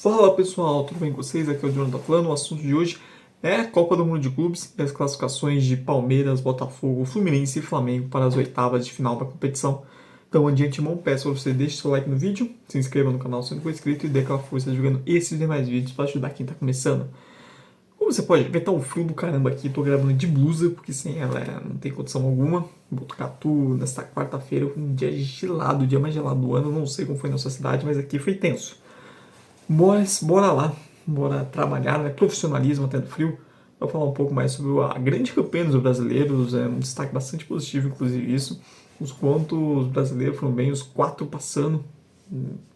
Fala pessoal, tudo bem com vocês? Aqui é o Jonathan falando. O assunto de hoje é a Copa do Mundo de Clubes e as classificações de Palmeiras, Botafogo, Fluminense e Flamengo para as oitavas de final da competição. Então, de antemão, peço para você deixe seu like no vídeo, se inscreva no canal se não for inscrito e dê aquela força jogando esses e demais vídeos para ajudar quem está começando. Como você pode ver, tá um frio do caramba aqui, tô gravando de blusa, porque sem ela não tem condição alguma. Botucatu, nesta quarta-feira, um dia gelado, o dia mais gelado do ano, não sei como foi na sua cidade, mas aqui foi tenso. Mas bora lá, bora trabalhar, né? Profissionalismo até do frio. Vou falar um pouco mais sobre a grande campanha dos brasileiros, é um destaque bastante positivo, inclusive isso. Os quantos os brasileiros foram bem, os 4 passando,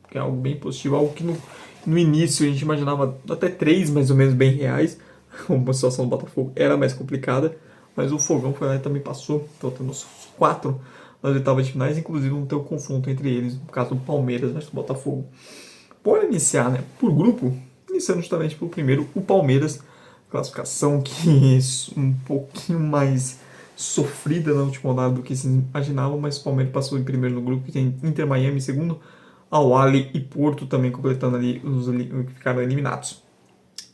que é algo bem positivo, algo que no início a gente imaginava até 3 mais ou menos bem reais. A situação do Botafogo era mais complicada, mas o Fogão foi lá e também passou, então temos 4 nas oitavas de finais, inclusive não ter o confronto entre eles, no caso do Palmeiras versus do Botafogo. Bora iniciar, né? Por grupo, iniciando justamente pelo primeiro, o Palmeiras. Classificação que é um pouquinho mais sofrida na última rodada do que se imaginava, mas o Palmeiras passou em primeiro no grupo, que tem Inter Miami em segundo, Al-Ahly e Porto também completando ali os que ficaram eliminados.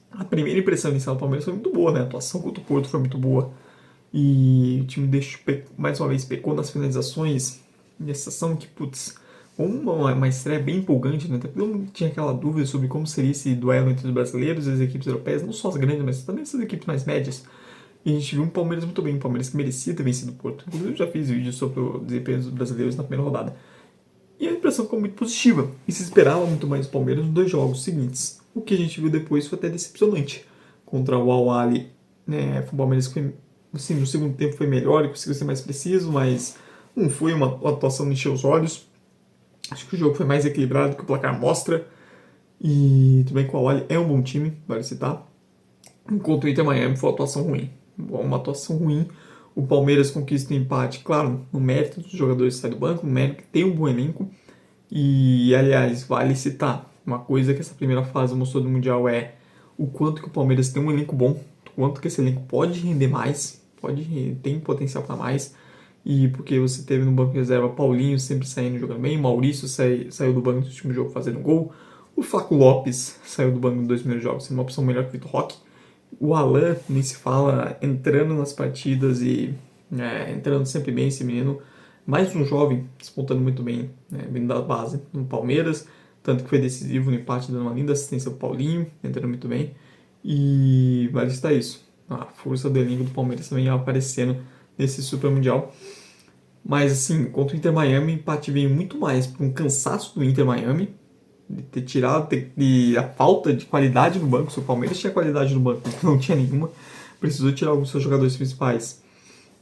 A primeira impressão inicial do Palmeiras foi muito boa, né? A atuação contra o Porto foi muito boa. E o time mais uma vez pecou nas finalizações. E a sensação que, putz, uma estreia bem empolgante, né? Até porque eu tinha aquela dúvida sobre como seria esse duelo entre os brasileiros e as equipes europeias, não só as grandes, mas também essas equipes mais médias. E a gente viu um Palmeiras muito bem, um Palmeiras que merecia ter vencido o Porto. Inclusive, eu já fiz vídeo sobre o desempenho dos brasileiros na primeira rodada. E a impressão ficou muito positiva. E se esperava muito mais do Palmeiras nos 2 jogos seguintes. O que a gente viu depois foi até decepcionante. Contra o Al-Ahly, né? O Palmeiras foi, assim, no segundo tempo foi melhor e conseguiu ser mais preciso, mas não foi uma atuação que encheu os olhos. Acho que o jogo foi mais equilibrado que o placar mostra. E tudo bem que o Al-Ahly é um bom time, vale citar. Enquanto o Inter Miami foi uma atuação ruim. Uma atuação ruim. O Palmeiras conquista o empate, claro, no mérito dos jogadores que saem do banco, no mérito que tem um bom elenco. E, aliás, vale citar, uma coisa que essa primeira fase mostrou do Mundial é o quanto que o Palmeiras tem um elenco bom, o quanto que esse elenco pode render mais, tem potencial para mais. E porque você teve no banco de reserva Paulinho sempre saindo jogando bem, Maurício saiu do banco no último jogo fazendo gol, o Flaco Lopes saiu do banco nos 2 primeiros jogos, sendo uma opção melhor que o Vitor Roque. O Alan, nem se fala, entrando nas partidas e entrando sempre bem esse menino. Mais um jovem, despontando muito bem, vindo da base no Palmeiras, tanto que foi decisivo no empate, dando uma linda assistência ao Paulinho, entrando muito bem. E vai estar isso. A força do elenco do Palmeiras também aparecendo nesse Super Mundial. Mas assim, contra o Inter Miami, o empate veio muito mais por um cansaço do Inter Miami, de ter tirado a falta de qualidade no banco. Se o Palmeiras tinha qualidade no banco, não tinha nenhuma, precisou tirar alguns dos seus jogadores principais.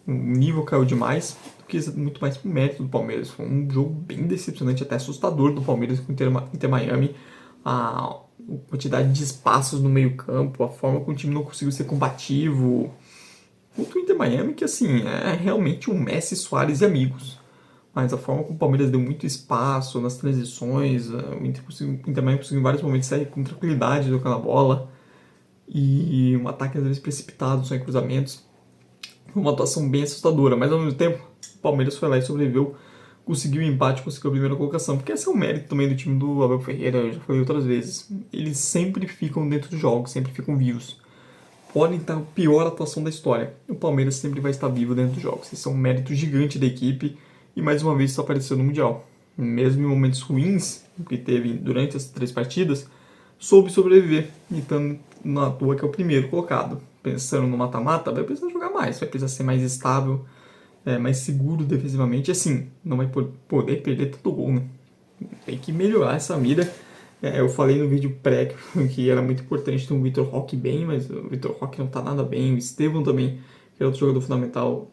O nível caiu demais, do que muito mais pro mérito do Palmeiras. Foi um jogo bem decepcionante, até assustador do Palmeiras com o Inter Miami. A quantidade de espaços no meio campo, a forma como o time não conseguiu ser combativo. O Inter Miami que, assim, é realmente um Messi, Suárez e amigos. Mas a forma como o Palmeiras deu muito espaço nas transições, o Inter Miami conseguiu em vários momentos sair com tranquilidade tocando a bola. E um ataque às vezes precipitado, só em cruzamentos. Foi uma atuação bem assustadora, mas ao mesmo tempo o Palmeiras foi lá e sobreviveu, conseguiu o empate, conseguiu a primeira colocação. Porque esse é o mérito também do time do Abel Ferreira, eu já falei outras vezes. Eles sempre ficam dentro dos jogos, sempre ficam vivos. Podem estar a pior atuação da história. O Palmeiras sempre vai estar vivo dentro dos jogos. Esse é um mérito gigante da equipe e mais uma vez isso apareceu no Mundial. Mesmo em momentos ruins que teve durante as 3 partidas, soube sobreviver, estando na toa que é o primeiro colocado. Pensando no mata-mata, vai precisar jogar mais, vai precisar ser mais estável, mais seguro defensivamente. E assim, não vai poder perder tanto gol, né? Tem que melhorar essa mira. Eu falei no vídeo pré que era muito importante ter um Vitor Roque bem, mas o Vitor Roque não tá nada bem. O Estevão também, que é outro jogador fundamental,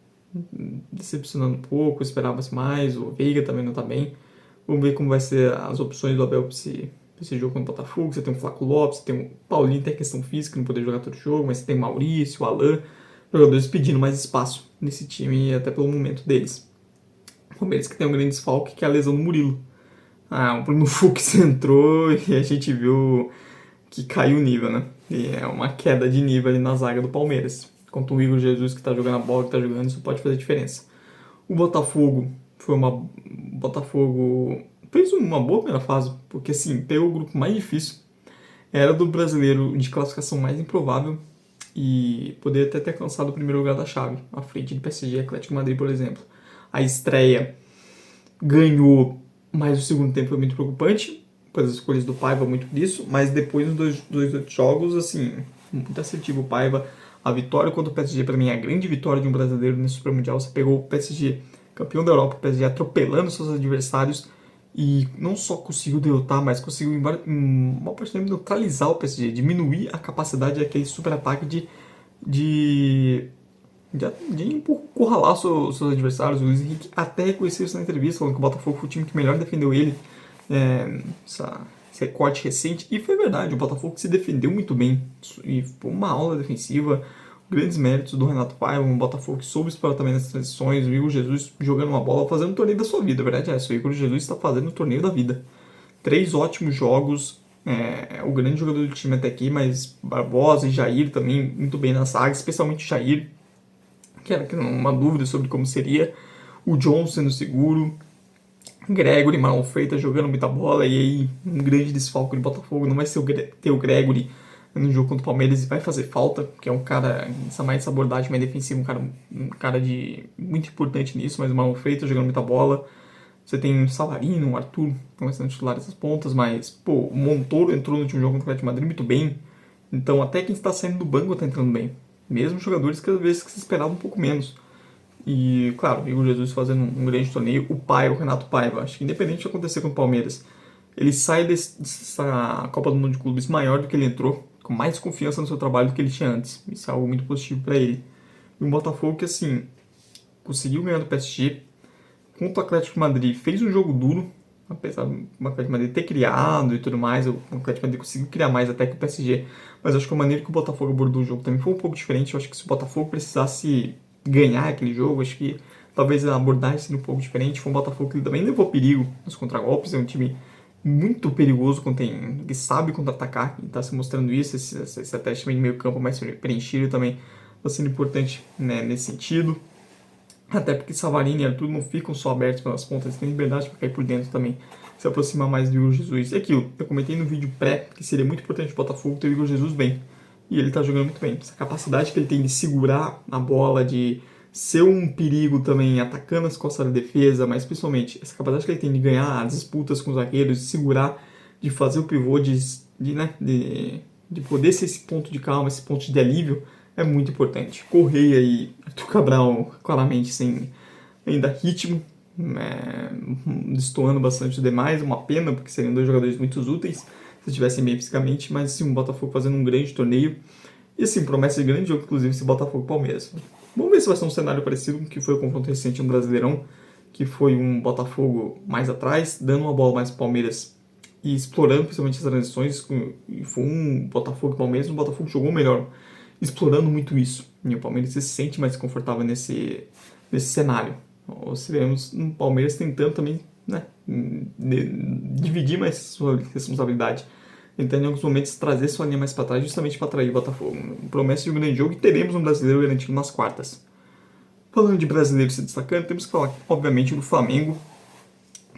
decepcionando um pouco, esperava-se mais. O Veiga também não tá bem. Vamos ver como vai ser as opções do Abel para esse jogo contra o Botafogo. Você tem o Flaco Lopes, você tem o Paulinho, tem a questão física, não poder jogar todo jogo, mas você tem o Maurício, o Alan, jogadores pedindo mais espaço nesse time, até pelo momento deles. O Palmeiras que tem um grande desfalque, que é a lesão do Murilo. O Bruno Fux entrou e a gente viu que caiu o nível, né? E é uma queda de nível ali na zaga do Palmeiras. Enquanto o Igor Jesus que tá jogando a bola, que tá jogando, isso pode fazer diferença. O Botafogo Botafogo fez uma boa primeira fase, porque assim, pegou o grupo mais difícil. era do brasileiro de classificação mais improvável e poderia até ter alcançado o primeiro lugar da chave, à frente de PSG e Atlético de Madrid, por exemplo. A estreia ganhou, mas o segundo tempo foi muito preocupante, pois as escolhas do Paiva muito disso, mas depois nos dois outros jogos, assim, muito assertivo o Paiva. A vitória contra o PSG, para mim, é a grande vitória de um brasileiro nesse Super Mundial. Você pegou o PSG, campeão da Europa, o PSG atropelando seus adversários e não só conseguiu derrotar, mas conseguiu, em uma parte do tempo, neutralizar o PSG, diminuir a capacidade daquele super ataque de de encurralar seus adversários. O Luiz Henrique até reconheceu isso na entrevista, falando que o Botafogo foi o time que melhor defendeu ele, esse recorte recente. E foi verdade, o Botafogo se defendeu muito bem. E foi uma aula defensiva, grandes méritos do Renato Paiva, um Botafogo que soube explorar também nas transições, o Igor Jesus jogando uma bola, fazendo o torneio da sua vida. A verdade é essa, o Igor Jesus está fazendo o torneio da vida. 3 ótimos jogos, o grande jogador do time até aqui, mas Barbosa e Jair também muito bem na saga, especialmente Jair, que era uma dúvida sobre como seria. O John sendo seguro, Gregory, Marlon Freitas jogando muita bola, e aí um grande desfalque do Botafogo não vai ser ter o Gregory no jogo contra o Palmeiras e vai fazer falta, que é um cara essa abordagem mais defensiva, um cara de muito importante nisso, mas o Marlon Freitas jogando muita bola. Você tem o Savarino, o Arthur, começando a titular essas pontas, mas pô, o Montoro entrou no último jogo contra o Atlético de Madrid muito bem, então até quem está saindo do banco está entrando bem. Mesmo jogadores que às vezes se esperava um pouco menos. E, claro, o Igor Jesus fazendo um grande torneio. O Paiva, o Renato Paiva, acho que independente do que acontecer com o Palmeiras, ele sai dessa Copa do Mundo de Clubes maior do que ele entrou, com mais confiança no seu trabalho do que ele tinha antes. Isso é algo muito positivo para ele. E um Botafogo que, assim, conseguiu ganhar do PSG, contra o Atlético de Madrid, fez um jogo duro, apesar do Atlético de Madrid ter criado e tudo mais, o Atlético de Madrid conseguiu criar mais até que o PSG, mas acho que a maneira que o Botafogo abordou o jogo também foi um pouco diferente. Eu acho que se o Botafogo precisasse ganhar aquele jogo, acho que talvez a abordagem seria um pouco diferente. Foi um Botafogo que também levou perigo nos contragolpes, é um time muito perigoso, que sabe contra-atacar, e está se mostrando isso, essa estratégia também de meio campo mais preenchido também está sendo importante, né, nesse sentido. Até porque Savarino e Arthur não ficam só abertos pelas pontas, eles têm liberdade para cair por dentro também, se aproximar mais do Igor Jesus. E aquilo, eu comentei no vídeo pré que seria muito importante o Botafogo ter o Igor Jesus bem. E ele tá jogando muito bem. Essa capacidade que ele tem de segurar a bola, de ser um perigo também atacando as costas da defesa, mas principalmente essa capacidade que ele tem de ganhar as disputas com os zagueiros, de segurar, de fazer o pivô, de poder ser esse ponto de calma, esse ponto de alívio, é muito importante. Correia e Arthur Cabral, claramente, sem ainda ritmo, destoando bastante demais, uma pena, porque seriam dois jogadores muito úteis se estivessem bem fisicamente, mas sim, o Botafogo fazendo um grande torneio, e sim, promessa de grande jogo, inclusive, esse Botafogo e Palmeiras. Vamos ver se vai ser um cenário parecido com o que foi o confronto recente no Brasileirão, que foi um Botafogo mais atrás, dando uma bola mais para o Palmeiras e explorando principalmente as transições, e foi um Botafogo e Palmeiras, um Botafogo que jogou melhor, explorando muito isso. E o Palmeiras se sente mais confortável nesse cenário. Ou se vemos um Palmeiras tentando também, né, dividir mais sua responsabilidade. Tentando em alguns momentos trazer sua linha mais para trás, justamente para atrair o Botafogo. Promessa de um grande jogo e teremos um brasileiro garantido nas quartas. Falando de brasileiro se destacando, temos que falar, obviamente, do Flamengo,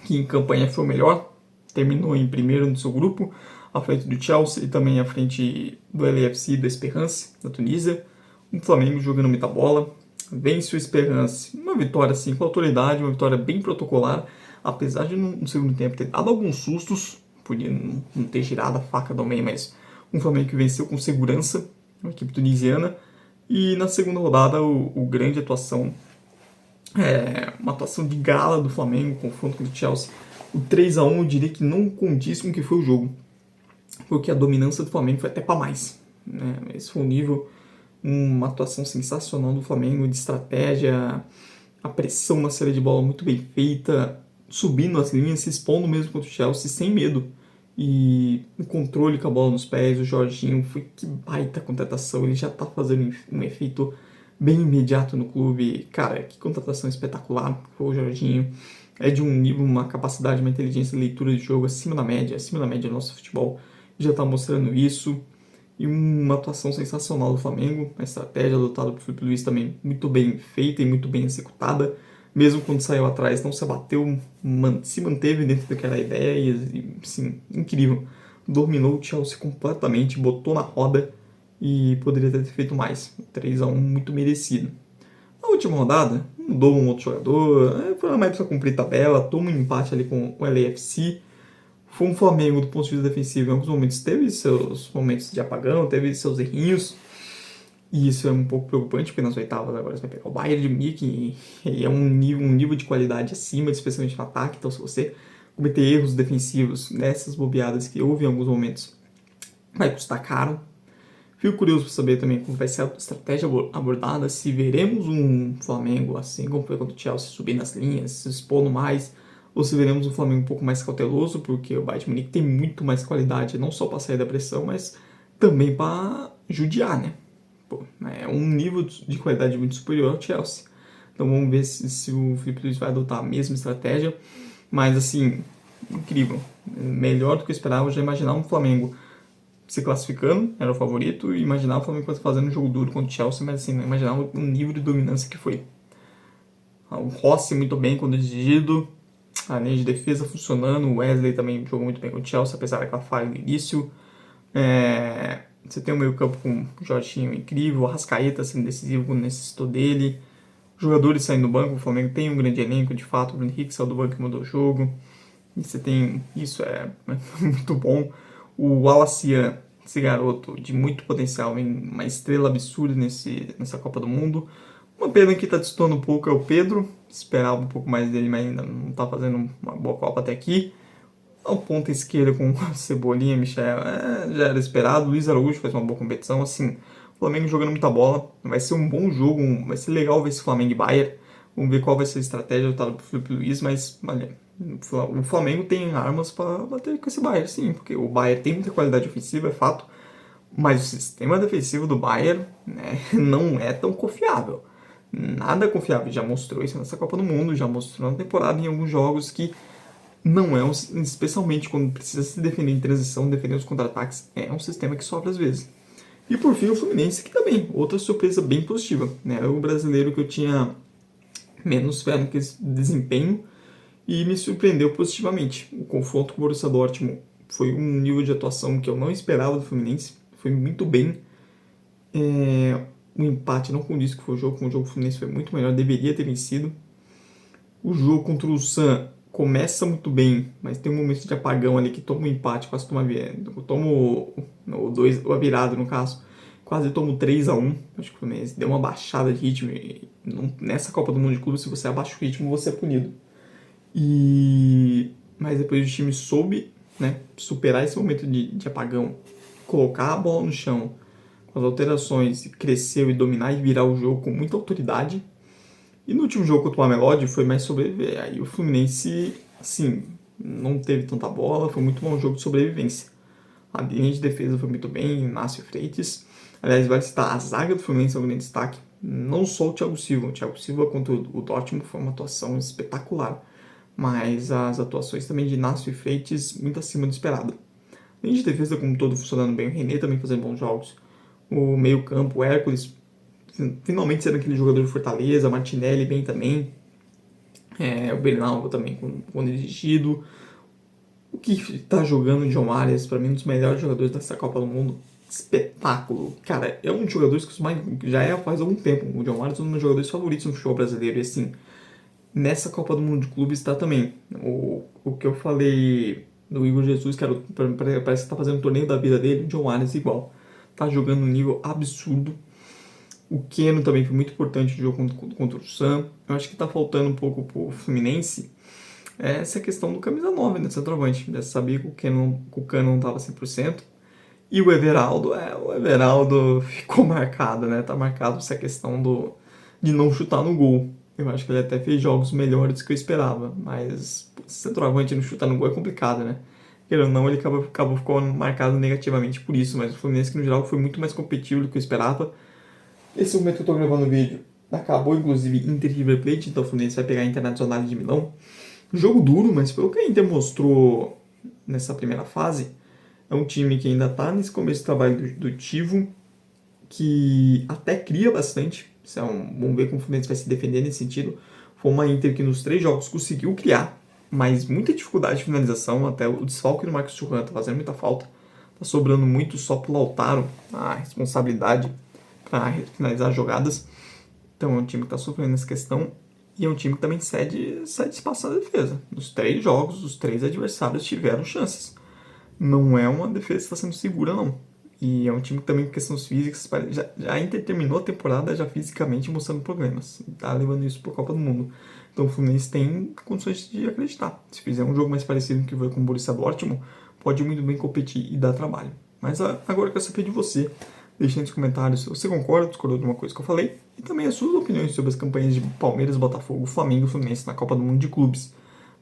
que em campanha foi o melhor, terminou em primeiro no seu grupo, à frente do Chelsea e também à frente do LAFC e do Esperance, da Tunísia. O Flamengo jogando muita bola, vence o Esperance, uma vitória assim com autoridade, uma vitória bem protocolar, apesar de no segundo tempo ter dado alguns sustos, podia não ter girado a faca do meio, mas um Flamengo que venceu com segurança, uma equipe tunisiana, e na segunda rodada o grande atuação, uma atuação de gala do Flamengo, confronto com o Chelsea. O 3-1 eu diria que não condiz com o que foi o jogo, porque a dominância do Flamengo foi até para mais, né? Esse foi o nível, uma atuação sensacional do Flamengo, de estratégia, a pressão na saída de bola muito bem feita, subindo as linhas, se expondo mesmo contra o Chelsea, sem medo. E o controle com a bola nos pés, o Jorginho, foi que baita contratação, ele já tá fazendo um efeito bem imediato no clube. Cara, que contratação espetacular foi o Jorginho. É de um nível, uma capacidade, uma inteligência de leitura de jogo acima da média do nosso futebol. Já tá mostrando isso. E uma atuação sensacional do Flamengo, a estratégia adotada por Felipe Luiz também muito bem feita e muito bem executada, mesmo quando saiu atrás não se abateu, se manteve dentro daquela ideia e sim, incrível. dominou o Chelsea completamente, botou na roda e poderia ter feito mais. 3-1 muito merecido. Na última rodada, mudou um outro jogador, foi mais para cumprir tabela, toma um empate ali com o LAFC. Foi um Flamengo do ponto de vista defensivo, em alguns momentos teve seus momentos de apagão, teve seus errinhos, e isso é um pouco preocupante, porque nas oitavas agora você vai pegar o Bayern de Munique, e é um nível de qualidade acima, especialmente no ataque, então se você cometer erros defensivos nessas bobeadas que houve em alguns momentos, vai custar caro. Fico curioso para saber também como vai ser a estratégia abordada, se veremos um Flamengo, assim como foi contra o Chelsea, subir nas linhas, se expondo mais, ou se veremos um Flamengo um pouco mais cauteloso, porque o Bayern de Munique tem muito mais qualidade, não só para sair da pressão, mas também para judiar, né? Pô, é um nível de qualidade muito superior ao Chelsea. Então vamos ver se o Felipe Luiz vai adotar a mesma estratégia, mas assim, incrível, melhor do que eu esperava. Eu já imaginava um Flamengo se classificando, era o favorito, e imaginava o Flamengo fazendo um jogo duro contra o Chelsea, mas assim, não imaginava o nível de dominância que foi. O Rossi muito bem quando exigido, a linha de defesa funcionando, o Wesley também jogou muito bem com o Chelsea, apesar daquela falha no início. Você tem o meio campo com o Jorginho incrível, o Arrascaeta sendo decisivo quando necessitou dele, jogadores saindo do banco, o Flamengo tem um grande elenco, de fato, o Bruno Henrique saiu do banco e mudou o jogo, e você tem, isso é muito bom. O Wallace, esse garoto de muito potencial, uma estrela absurda nessa Copa do Mundo. Uma pena que está destoando um pouco é o Pedro, esperava um pouco mais dele, mas ainda não está fazendo uma boa Copa até aqui. O ponta esquerda com Cebolinha, Michel, já era esperado. Luiz Araújo faz uma boa competição, assim, o Flamengo jogando muita bola, vai ser um bom jogo, vai ser legal ver esse Flamengo e Bayern. Vamos ver qual vai ser a estratégia adotada por Felipe Luiz, mas olha, o Flamengo tem armas para bater com esse Bayern, sim, porque o Bayern tem muita qualidade ofensiva, é fato, mas o sistema defensivo do Bayern, né, não é tão confiável. Nada confiável, já mostrou isso nessa Copa do Mundo, já mostrou na temporada em alguns jogos que não é especialmente quando precisa se defender em transição, defender os contra-ataques, é um sistema que sofre às vezes. E por fim o Fluminense, que também, outra surpresa bem positiva, né, é o brasileiro que eu tinha menos fé no desempenho, e me surpreendeu positivamente. O confronto com o Borussia Dortmund foi um nível de atuação que eu não esperava do Fluminense, foi muito bem. O empate não condiz que foi o jogo, com o jogo do Fluminense foi muito melhor, deveria ter vencido. O jogo contra o Sam começa muito bem, mas tem um momento de apagão ali que toma um empate, quase toma a virada no caso, quase toma o 3-1. Acho que o Fluminense deu uma baixada de ritmo. E nessa Copa do Mundo de Clubes, se você abaixa o ritmo, você é punido. Mas depois o time soube, né, superar esse momento de apagão, colocar a bola no chão com as alterações, cresceu e dominar e virar o jogo com muita autoridade. E no último jogo contra o Mamelodi foi mais sobreviver. Aí o Fluminense, assim, não teve tanta bola, foi muito bom jogo de sobrevivência. A linha de defesa foi muito bem, Inácio Freitas. Aliás, vale citar, a zaga do Fluminense é um grande destaque. Não só o Thiago Silva. O Thiago Silva contra o Dortmund foi uma atuação espetacular. Mas as atuações também de Inácio e Freitas muito acima do esperado. A linha de defesa como um todo funcionando bem. O René também fazendo bons jogos. O meio campo, o Hércules, finalmente sendo aquele jogador de Fortaleza. Martinelli bem também. O Bernardo também quando exigido. O que está jogando o John Arias, para mim, um dos melhores jogadores dessa Copa do Mundo. Espetáculo. Cara, é um dos jogadores que já é faz algum tempo. O John Arias é um dos meus jogadores favoritos no futebol brasileiro. E assim, nessa Copa do Mundo de Clubes está também. O que eu falei do Igor Jesus, que parece que está fazendo um torneio da vida dele, o John Arias igual. Tá jogando um nível absurdo. O Keno também foi muito importante no jogo contra o Sam. Eu acho que tá faltando um pouco pro Fluminense essa questão do camisa 9, né, centroavante. Já sabia que o Cano não tava 100%. E o Everaldo ficou marcado, né? Tá marcado essa questão de não chutar no gol. Eu acho que ele até fez jogos melhores do que eu esperava, mas centroavante não chutar no gol é complicado, né? Querendo ou não, ele acabou ficando marcado negativamente por isso, mas o Fluminense, que no geral, foi muito mais competitivo do que eu esperava. Esse momento que eu tô gravando o vídeo acabou, inclusive, Inter e River Plate, então o Fluminense vai pegar a Internazionale de Milão. Jogo duro, mas pelo que a Inter mostrou nessa primeira fase, é um time que ainda está nesse começo de trabalho do Tivo, que até cria bastante. Vamos ver como o Fluminense vai se defender nesse sentido. Foi uma Inter que nos 3 jogos conseguiu criar, mas muita dificuldade de finalização, até o desfalque do Marcos Thuram tá fazendo muita falta. Tá sobrando muito só pro Lautaro a responsabilidade para finalizar jogadas. Então é um time que está sofrendo nessa questão e é um time que também cede espaço na defesa. Nos 3 jogos, os 3 adversários tiveram chances. Não é uma defesa que está sendo segura, não. E é um time que também, por questões físicas, já Inter terminou a temporada já fisicamente mostrando problemas. Tá levando isso para a Copa do Mundo. Então o Fluminense tem condições de acreditar. Se fizer um jogo mais parecido que foi com o Borussia Dortmund, pode muito bem competir e dar trabalho. Mas agora eu quero saber de você. Deixe nos comentários se você concorda ou discorda de uma coisa que eu falei. E também as suas opiniões sobre as campanhas de Palmeiras, Botafogo, Flamengo e Fluminense na Copa do Mundo de Clubes.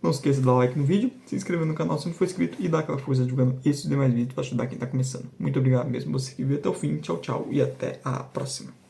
Não esqueça de dar like no vídeo, se inscrever no canal se não for inscrito e dar aquela força divulgando esses e demais vídeos para ajudar quem está começando. Muito obrigado mesmo você que viu até o fim. Tchau, tchau e até a próxima.